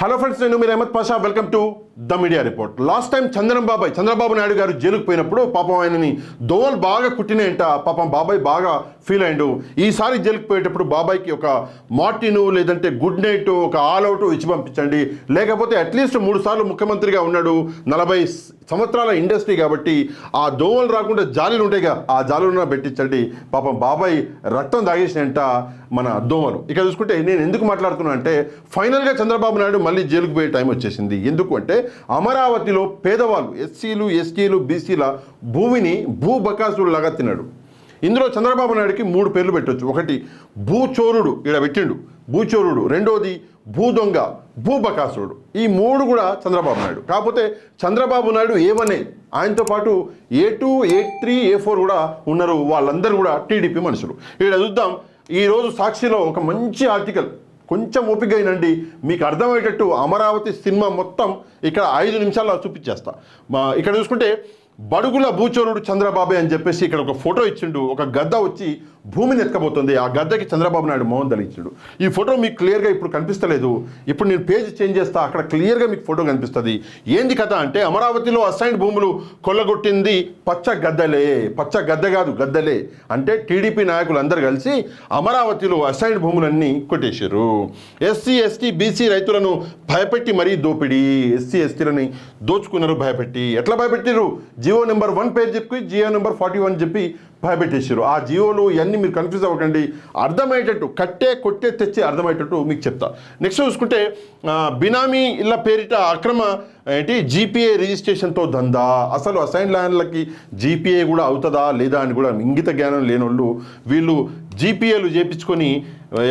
Hello friends, నేను మీరు Ahmed Pasha. Welcome to the media report. Last time Chandrababu Naidu గారు జైలుకు పోయినప్పుడు పాపం ఆయనని దోవలు బాగా కుట్టినాయంట. పాపం బాబాయ్ బాగా ఫీల్ అయ్యిండు. ఈసారి జైలుకు పోయేటప్పుడు బాబాయ్కి ఒక మార్టిను లేదంటే గుడ్ నైట్, ఒక ఆల్అవుట్ ఇచ్చి పంపించండి. లేకపోతే అట్లీస్ట్ 3 సార్లు ముఖ్యమంత్రిగా ఉన్నాడు, 40 సంవత్సరాల ఇండస్ట్రీ కాబట్టి ఆ దోవలు రాకుండా జాలీలు ఉంటాయిగా, ఆ జాలీలను పెట్టించండి. పాపం బాబాయ్ రక్తం తాగేసినంట మన దోమలు. ఇక చూసుకుంటే నేను ఎందుకు మాట్లాడుతున్నా అంటే, ఫైనల్గా చంద్రబాబు నాయుడు మళ్ళీ జైలుకు పోయే టైం వచ్చేసింది. ఎందుకు అంటే, అమరావతిలో పేదవాళ్ళు ఎస్సీలు, ఎస్టీలు, బీసీల భూమిని భూబకాసురులాగా తిన్నాడు. ఇందులో చంద్రబాబు నాయుడుకి 3 పేర్లు పెట్టవచ్చు. ఒకటి భూచోరుడు, ఇక్కడ పెట్టిండు భూచోరుడు. రెండోది భూదొంగ, భూబకాసురుడు. ఈ 3 కూడా చంద్రబాబు నాయుడు. కాకపోతే చంద్రబాబు నాయుడు A1, ఆయనతో పాటు A2, A3, A4 కూడా ఉన్నారు. వాళ్ళందరూ కూడా టీడీపీ మనుషులు. ఇక్కడ చూద్దాం. ఈరోజు సాక్షిలో ఒక మంచి ఆర్టికల్, కొంచెం ఓపిక అయినండి, మీకు అర్థమయ్యేటట్టు అమరావతి సినిమా మొత్తం ఇక్కడ 5 నిమిషాల్లో చూపించేస్తా. ఇక్కడ చూసుకుంటే బడుగుల భూచోరుడు చంద్రబాబే అని చెప్పేసి ఇక్కడ ఒక ఫోటో ఇచ్చిండు. ఒక గద్ద వచ్చి భూమిని ఎత్తుకపోతుంది. ఆ గద్దకి చంద్రబాబు నాయుడు మోహన్ తలిచ్చాడు. ఈ ఫోటో మీకు క్లియర్గా ఇప్పుడు కనిపిస్తలేదు. ఇప్పుడు నేను పేజ్ చేంజ్ చేస్తా, అక్కడ క్లియర్గా మీకు ఫోటో కనిపిస్తుంది. ఏంది కథ అంటే, అమరావతిలో అసైన్డ్ భూములు కొల్లగొట్టింది పచ్చ గద్దలే. పచ్చ గద్ద కాదు, గద్దలే. అంటే టీడీపీ నాయకులు అందరూ కలిసి అమరావతిలో అసైన్డ్ భూములన్నీ కొట్టేశారు. ఎస్సీ, ఎస్టీ, బీసీ రైతులను భయపెట్టి మరీ దోపిడీ. ఎస్సీ, ఎస్టీలని దోచుకున్నారు భయపెట్టి. ఎట్లా భయపెట్టారు? జియో నెంబర్ 1 పేరు చెప్పి జియో నెంబర్ 41 చెప్పి భయపెట్టేసారు. ఆ జియోలు ఇవన్నీ మీరు కన్ఫ్యూజ్ అవ్వకండి, అర్థమయ్యేటట్టు కొట్టే తెచ్చి అర్థమయ్యేటట్టు మీకు చెప్తా. నెక్స్ట్ చూసుకుంటే, బినామీ ఇళ్ళ పేరిట అక్రమ జీపీఏ రిజిస్ట్రేషన్తో దందా. అసలు అసైన్ ల్యాండ్లకి జీపీఏ కూడా అవుతుందా లేదా అని కూడా ఇంగిత జ్ఞానం లేనోళ్ళు వీళ్ళు జీపీఏలు చేయించుకొని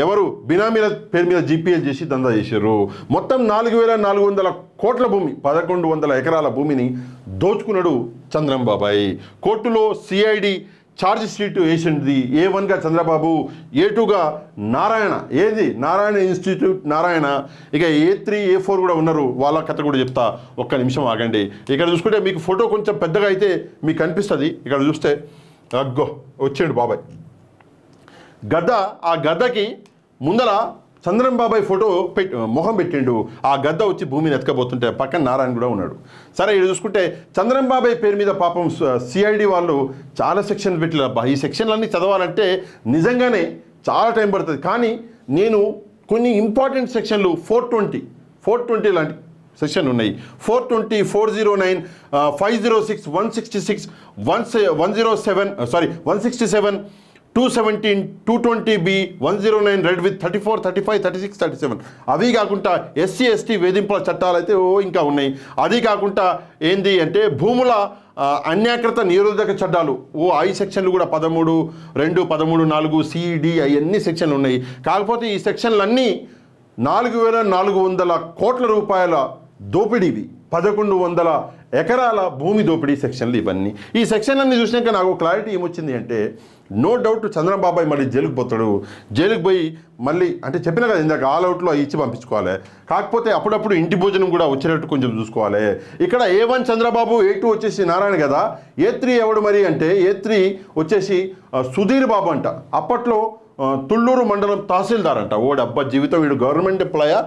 ఎవరు బినామీల పేరు మీద జీపీఏ చేసి దందా చేశారు. మొత్తం 4,400 కోట్ల భూమి, 1100 ఎకరాల భూమిని దోచుకున్నాడు చంద్రంబాబాయ్. కోర్టులో సిఐడి ఛార్జ్ షీట్ వేసింది. A1గా చంద్రబాబు, A2గా నారాయణ. ఏది? నారాయణ ఇన్స్టిట్యూట్ నారాయణ. ఇక A3, A4 కూడా ఉన్నారు. వాళ్ళ కథ కూడా చెప్తా, ఒక్క నిమిషం ఆగండి. ఇక్కడ చూసుకుంటే మీకు ఫోటో కొంచెం పెద్దగా అయితే మీకు కనిపిస్తుంది. ఇక్కడ చూస్తే అగ్గో వచ్చాడు బాబాయ్ గద్ద. ఆ గద్దకి ముందర చంద్రంబాబాయ్ ఫోటో మొహం పెట్టిండు. ఆ గద్ద వచ్చి భూమిని ఎత్తుకపోతుంటే పక్కన నారాయణ కూడా ఉన్నాడు. సరే, ఇక్కడ చూసుకుంటే చంద్రంబాబాయ్ పేరు మీద పాపం సిఐడి వాళ్ళు చాలా సెక్షన్లు పెట్టారు. ఈ సెక్షన్లన్నీ చదవాలంటే నిజంగానే చాలా టైం పడుతుంది. కానీ నేను కొన్ని ఇంపార్టెంట్ సెక్షన్లు 420 లాంటి సెక్షన్ ఉన్నాయి. 420, 409, 506, 166, 167, 217, 220B, 109 రెడ్ విత్ 34, 35, 36, 37. అవి కాకుండా ఎస్సీ, ఎస్టీ వేధింపుల చట్టాలు అయితే ఇంకా ఉన్నాయి. అది కాకుండా ఏంది అంటే భూముల అన్యాకృత నిరోధక చట్టాలు 5 సెక్షన్లు కూడా 13, 2, 13, 4, సిడి అవన్నీ సెక్షన్లు ఉన్నాయి. కాకపోతే ఈ సెక్షన్లన్నీ 4,400 కోట్ల రూపాయల దోపిడీవి, 1100 ఎకరాల భూమి దోపిడీ సెక్షన్లు ఇవన్నీ. ఈ సెక్షన్లన్నీ చూసినాక నాకు క్లారిటీ ఏమొచ్చింది అంటే, నో డౌట్ చంద్రబాబాయ్ మళ్ళీ జైలుకు పోతాడు. జైలుకు పోయి మళ్ళీ అంటే చెప్పినా కదా ఇందాక ఆల్అవుట్లో ఇచ్చి పంపించుకోవాలి. కాకపోతే అప్పుడప్పుడు ఇంటి భోజనం కూడా వచ్చేటట్టు కొంచెం చూసుకోవాలి. ఇక్కడ A1 చంద్రబాబు, A2 వచ్చేసి నారాయణ కదా. A3 ఎవడు మరి అంటే, A3 వచ్చేసి సుధీర్ బాబు అంట. అప్పట్లో తుళ్ళూరు మండలం తహసీల్దార్ అంట. అబ్బా జీవితం వీడు గవర్నమెంట్ ఎంప్లాయా,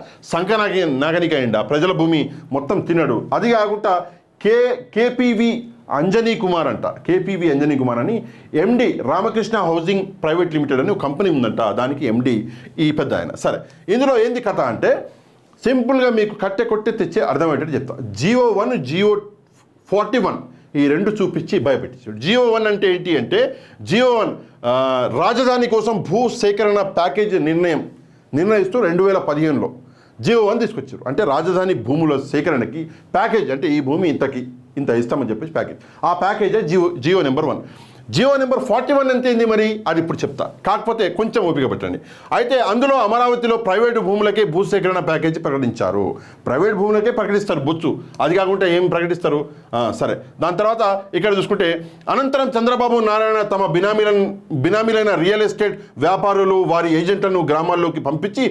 నాగనిక అయిండా, ప్రజల భూమి మొత్తం తిన్నాడు. అది కాకుండా కేపీవి అంజనీ కుమార్ అంట. కేపీవి అంజనీ కుమార్ అని MD Ramakrishna housing private limited అని ఒక కంపెనీ ఉందంట, దానికి MD ఈ పెద్ద ఆయన. సరే, ఇందులో ఏంది కథ అంటే, సింపుల్గా మీకు కొట్టే తెచ్చే అర్థమయ్యేటట్టు చెప్తా. జియో 1, జియో 41 ఈ 2 చూపించి భయపెట్టించాడు. జియో 1 అంటే ఏంటి అంటే, జియో 1 రాజధాని కోసం భూ సేకరణ ప్యాకేజీ నిర్ణయిస్తూ 2015లో జియో 1 తీసుకొచ్చారు. అంటే రాజధాని భూముల సేకరణకి ప్యాకేజ్, అంటే ఈ భూమి ఇంత ఇస్తామని చెప్పేసి ప్యాకేజ్. ఆ ప్యాకేజే జియో నెంబర్ 1. జియో నెంబర్ 41 ఎంత ఏంది మరి, అది ఇప్పుడు చెప్తా. కాకపోతే కొంచెం ఓపిక పెట్టండి. అయితే అందులో అమరావతిలో ప్రైవేటు భూములకే భూసేకరణ ప్యాకేజీ ప్రకటించారు. ప్రైవేట్ భూములకే ప్రకటిస్తారు బొచ్చు, అది కాకుండా ఏం ప్రకటిస్తారు? సరే, దాని తర్వాత ఇక్కడ చూసుకుంటే, అనంతరం చంద్రబాబు నారాయణ తమ బినామీలైన రియల్ ఎస్టేట్ వ్యాపారులు, వారి ఏజెంట్లను గ్రామాల్లోకి పంపించి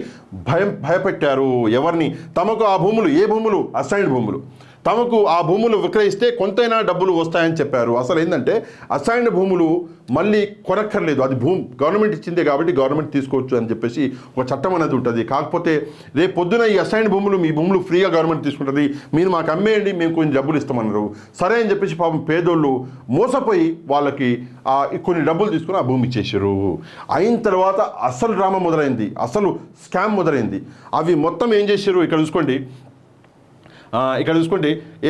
భయపెట్టారు. ఎవరిని? తమకు ఆ భూములు, ఏ భూములు? అసైన్డ్ భూములు. తమకు ఆ భూములు విక్రయిస్తే కొంతైనా డబ్బులు వస్తాయని చెప్పారు. అసలు ఏంటంటే అసైన్డ్ భూములు మళ్ళీ కొనక్కర్లేదు, అది గవర్నమెంట్ ఇచ్చిందే కాబట్టి గవర్నమెంట్ తీసుకోవచ్చు అని చెప్పేసి ఒక చట్టం అనేది ఉంటుంది. కాకపోతే రేపు పొద్దున ఈ అసైన్డ్ భూములు మీ భూములు ఫ్రీగా గవర్నమెంట్ తీసుకుంటుంది, మీరు మాకు అమ్మేయండి, మేము కొంచెం డబ్బులు ఇస్తామన్నారు. సరే అని చెప్పేసి పాపం పేదోళ్ళు మోసపోయి వాళ్ళకి కొన్ని డబ్బులు తీసుకుని ఆ భూమి ఇచ్చేసారు. అయిన తర్వాత అసలు డ్రామా మొదలైంది, అసలు స్కామ్ మొదలైంది. అవి మొత్తం ఏం చేశారు ఇక్కడ చూసుకోండి.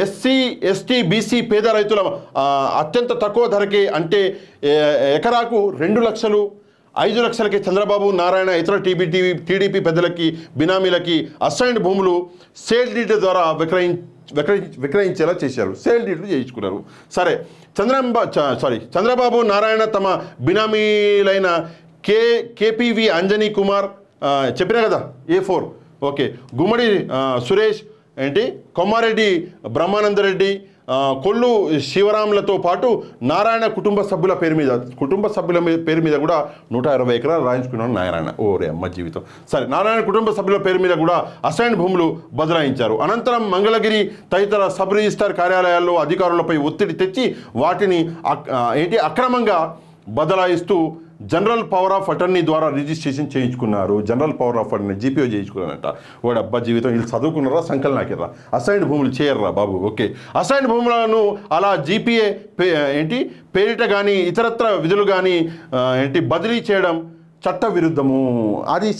ఎస్సీ ఎస్టీ బీసీ పేద రైతుల అత్యంత తక్కువ ధరకే, అంటే ఎకరాకు 2 లక్షలు 5 లక్షలకి చంద్రబాబు నారాయణ ఇతర టీడీపీ పెద్దలకి బినామీలకి అసైన్డ్ భూములు సేల్ డీడ్ ద్వారా విక్రయించేలా చేశారు. సేల్ డీడ్లు చేయించుకున్నారు. సరే, చంద్రబాబు నారాయణ తమ బినామీలైన కేపీవి అంజనీ కుమార్, చెప్పినా కదా A4, ఓకే, గుమ్మడి సురేష్, కొమ్మారెడ్డి బ్రహ్మానందరెడ్డి, కొల్లు శివరాములతో పాటు నారాయణ కుటుంబ సభ్యుల పేరు మీద కూడా 120 ఎకరాలు రాయించుకున్నాడు నారాయణ. ఓరే అమ్మ జీవితం. సరే, నారాయణ కుటుంబ సభ్యుల పేరు మీద కూడా అసైన్డ్ భూములు బదలాయించారు. అనంతరం మంగళగిరి తదితర సబ్ రిజిస్టార్ కార్యాలయాల్లో అధికారులపై ఒత్తిడి తెచ్చి వాటిని అక్రమంగా బదలాయిస్తూ జనరల్ పవర్ ఆఫ్ అటర్నీ ద్వారా రిజిస్ట్రేషన్ చేయించుకున్నారు. General power of attorney GPO చేయించుకున్నారంట. వాడు అబ్బా జీవితం, వీళ్ళు చదువుకున్నారా, సంకల్ నాకిర్రా, అసైన్డ్ భూములు చేయర్రా బాబు. ఓకే, అసైన్డ్ భూములను అలా జీపీఏ పేరిట కానీ ఇతరత్ర విధులు కానీ బదిలీ చేయడం చట్ట విరుద్ధము. అది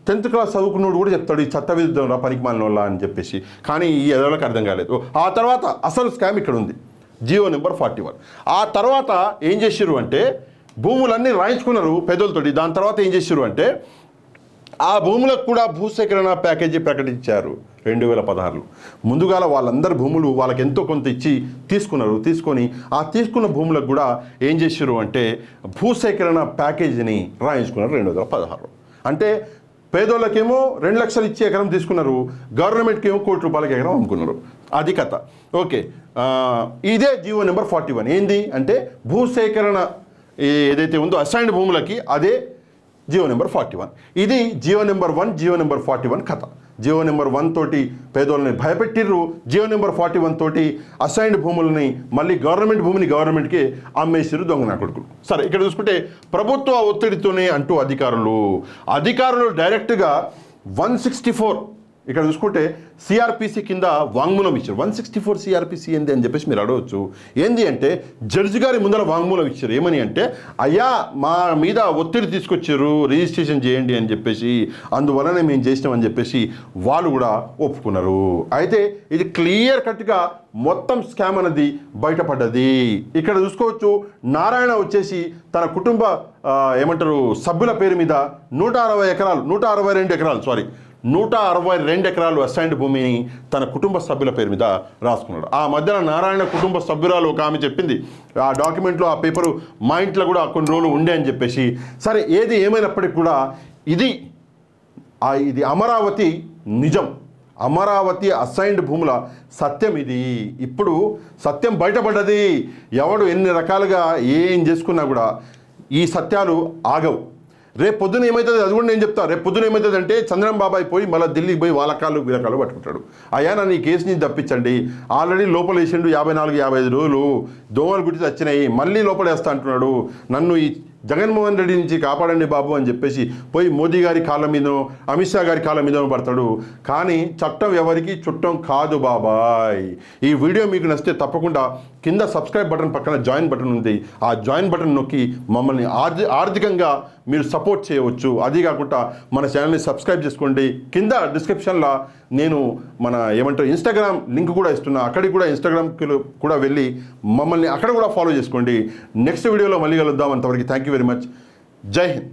10th క్లాస్ చదువుకున్నోడు కూడా చెప్తాడు ఈ చట్ట విరుద్ధం రా, పనికి మాలిన వాళ్ళ అని చెప్పేసి. కానీ ఈ ఎదవలకు అర్థం కాలేదు. ఆ తర్వాత అసలు స్కామ్ ఇక్కడ ఉంది, జియో నెంబర్ 41. ఆ తర్వాత ఏం చేసిర్రు అంటే భూములన్నీ రాయించుకున్నారు పెద్దలతోటి. దాని తర్వాత ఏం చేశారు అంటే ఆ భూములకు కూడా భూసేకరణ ప్యాకేజీ ప్రకటించారు 2016లో. ముందుగాల వాళ్ళందరి భూములు వాళ్ళకి ఎంతో కొంత ఇచ్చి తీసుకొని ఆ తీసుకున్న భూములకు కూడా ఏం చేశారు అంటే భూసేకరణ ప్యాకేజీని రాయించుకున్నారు 2016లో. అంటే పేదోళ్ళకేమో 2 లక్షలు ఇచ్చి ఎకరం తీసుకున్నారు, గవర్నమెంట్కి ఏమో ₹1 కోటి ఎకరం అమ్ముకున్నారు. అది కథ. ఓకే, ఇదే జియో నెంబర్ 41. ఏంది అంటే భూసేకరణ ఏదైతే ఉందో అసైన్డ్ భూములకి, అదే జియో నెంబర్ 41. ఇది జియో నెంబర్ 1, జియో నెంబర్ 41 కథ. జియో నెంబర్ 1 తోటి పేదోళ్ళని భయపెట్టిర్రు, జియో నెంబర్ 41 తోటి అసైన్డ్ భూములని మళ్ళీ గవర్నమెంట్కి అమ్మేసిర్రు దొంగ కొడుకులు. సరే, ఇక్కడ చూసుకుంటే ప్రభుత్వ ఒత్తిడితోనే అంటూ అధికారులు డైరెక్ట్గా 164, ఇక్కడ చూసుకుంటే సిఆర్పిసి కింద వాంగ్మూలం ఇచ్చారు. 164 సిఆర్పిసి ఏంది అని చెప్పేసి మీరు అడగవచ్చు. ఏంది అంటే జడ్జి గారి ముందర వాంగ్మూలం ఇచ్చారు. ఏమని అంటే అయ్యా మా మీద ఒత్తిడి తీసుకొచ్చారు, రిజిస్ట్రేషన్ చేయండి అని చెప్పేసి, అందువలనే మేము చేసినామని చెప్పేసి వాళ్ళు కూడా ఒప్పుకున్నారు. అయితే ఇది క్లియర్ కట్గా మొత్తం స్కామ్ అనేది బయటపడ్డది. ఇక్కడ చూసుకోవచ్చు, నారాయణ వచ్చేసి తన కుటుంబ సభ్యుల పేరు మీద 162 ఎకరాలు అసైన్డ్ భూమిని తన కుటుంబ సభ్యుల పేరు మీద రాసుకున్నాడు. ఆ మధ్యన నారాయణ కుటుంబ సభ్యురాలు ఒక ఆమె చెప్పింది, ఆ డాక్యుమెంట్లో ఆ పేపరు మా ఇంట్లో కూడా కొన్ని రోజులు ఉండే అని చెప్పేసి. సరే, ఏది ఏమైనప్పటికీ కూడా ఇది అమరావతి నిజం, అమరావతి అసైన్డ్ భూముల సత్యం ఇది. ఇప్పుడు సత్యం బయటపడ్డది. ఎవడు ఎన్ని రకాలుగా ఏం చేసుకున్నా కూడా ఈ సత్యాలు ఆగవు. రేపు పొద్దున ఏమవుతుంది అది కూడా నేను చెప్తాను. రేపు పొద్దున ఏమవుతుంది అంటే చంద్రం బాబాయ్ పోయి మళ్ళీ ఢిల్లీకి పోయి వాళ్ళ కాళ్ళు పట్టుకుంటాడు. అయ్యా నన్ను ఈ కేసు నుంచి తప్పించండి, ఆల్రెడీ లోపల వేసిండు 54-55 రోజులు, దోమలు గురించి వచ్చినాయి, మళ్ళీ లోపలేస్తా అంటున్నాడు, నన్ను ఈ జగన్మోహన్ రెడ్డి నుంచి కాపాడండి బాబు అని చెప్పేసి పోయి మోదీ గారి కాళ్ళ మీదనో అమిత్ షా గారి కాళ్ళ మీదనో పడతాడు. కానీ చట్టం ఎవరికి చుట్టం కాదు బాబాయ్. ఈ వీడియో మీకు నచ్చితే తప్పకుండా కింద సబ్స్క్రైబ్ బటన్ పక్కన జాయిన్ బటన్ ఉంది, ఆ జాయిన్ బటన్ నొక్కి మమ్మల్ని ఆర్థికంగా మీరు సపోర్ట్ చేయవచ్చు. అది కాకుండా మన ఛానల్ని సబ్స్క్రైబ్ చేసుకోండి. కింద డిస్క్రిప్షన్లో నేను ఇన్స్టాగ్రామ్ లింక్ కూడా ఇస్తున్నా, అక్కడికి కూడా ఇన్స్టాగ్రామ్కి కూడా వెళ్ళి మమ్మల్ని అక్కడ కూడా ఫాలో చేసుకోండి. నెక్స్ట్ వీడియోలో మళ్ళీ కలుద్దాం. అంతవరకు థ్యాంక్ యూ వెరీ మచ్. జై హింద్.